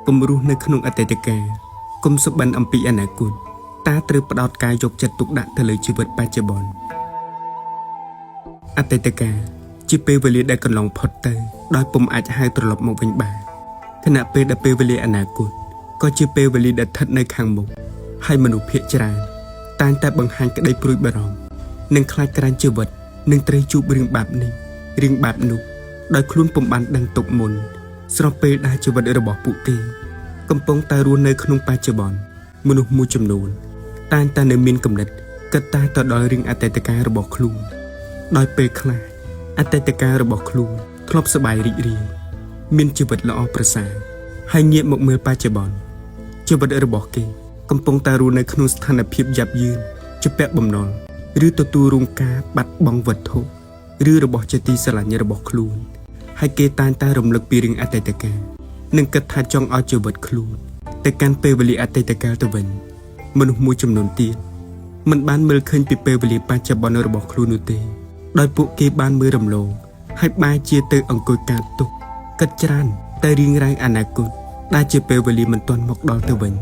កុំរស់នៅក្នុងអតីតកាលកុំសុបិនអំពីអនាគតតាត្រូវផ្ដោតកាយយកចិត្តទុកដាក់ទៅលើជីវិតបច្ចុប្បន្នអតីតកាលជាពេលវេលាដែលកន្លងផុតទៅដោយពុំអាចហៅត្រឡប់មកវិញបានខណៈពេលដែលពេលវេលាអនាគតក៏ជាពេលវេលាដែលស្ថិតនៅខាងមុខហើយមនុស្សភាគច្រើនតែងតែបង្ហាញក្តីព្រួយបារម្ភនិងខ្លាចក្រែងជីវិតនឹងត្រូវជួបរឿងបែបនេះរឿងបែបនោះដោយខ្លួនពុំបានដឹងទុកមុនស្របពេលដែលជីវិតរបស់ពួកគេកំពុងតែរស់នៅក្នុងបច្ចុប្បន្នមនុស្សមួយចំនួនតែងតែនៅមានគំនិតគិតតែទៅដល់រឿងអតីតកាលរបស់ខ្លួនដោយពេលខ្លះអតីតកាលរបស់ខ្លួនធ្លាប់សប្បាយរីករាយមានជីវិតល្អប្រសើរហើយងាកមកមើលបច្ចុប្បន្នជីវិតរបស់គេកំពុងតែរស់នៅក្នុងស្ថានភាពយ៉ាប់យ៉ឺនជាពាក់បំណុលឬទទួលរងការបាត់បង់វត្ថុឬរបស់ជាទីស្រឡាញ់របស់ខ្លួនហើយគេតែងតែរំលឹកពីរឿងអតីតកាលនិងគិតថាចង់ឲ្យជីវិតខ្លួនទៅកាន់ពេលវេលាអតីតកាលទៅវិញមនុស្សមួយចំនួនទៀតមិនបានមើលឃើញពីពេលវេលាបច្ចុប្បន្នរបស់ខ្លួននោះទេដោយពួកគេបានមើលរំលងហើយបែរជាទៅអង្គុយកាត់ទុកគិតច្រើនតែរៀងរ៉ាវអនាគតដែលជាពេលវេលាមិនទាន់មកដល់ទៅវិញ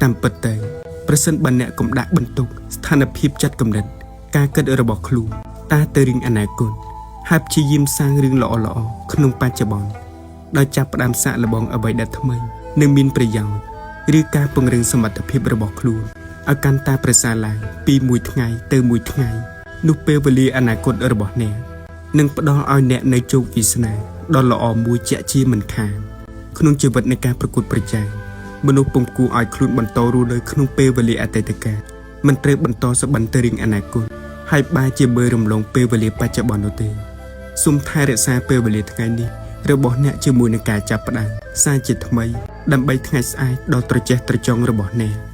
តាមពិតទៅប្រសិនបើអ្នកកុំដាក់បន្ទុកស្ថានភាពចិត្តគំនិតការគិតរបស់ខ្លួនតែទៅរឿងអនាគតហើយព្យាយាមសាងរឿងល្អៗក្នុងបច្ចុប្បន្នដោយចាប់ផ្ដើមសាកល្បងអ្វីដែលថ្មីនិងមានប្រយោជន៍ឬការពង្រឹងសមត្ថភាពរបស់ខ្លួនឲ្យកាន់តែប្រសើរឡើងពីមួយថ្ងៃទៅមួយថ្ងៃនោះពេលវេលាអនាគតរបស់អ្នកនឹងផ្ដល់ឲ្យអ្នកនៅជោគវាសនាដ៏ល្អមួយជាក់ជាមិនខានក្នុងជីវិតនៃការប្រកួតប្រជែងមនុស្សពុំគួរឲ្យខ្លួនបន្តរស់នៅក្នុងពេលវេលាអតីតកាលមិនត្រូវបន្តសបិនទៅរឿងអនាគតហើយបែរជាមើលរំលងពេលវេលាបច្ចុប្បន្ននោះទេសូមថែរក្សាពេលវេលាថ្ងៃនេះរបស់អ្នកជាមួយនឹងការចាប់ផ្ដើមសារជាថ្មីដើម្បីថ្ងៃស្អែកដ៏ត្រចះត្រចង់របស់អ្នក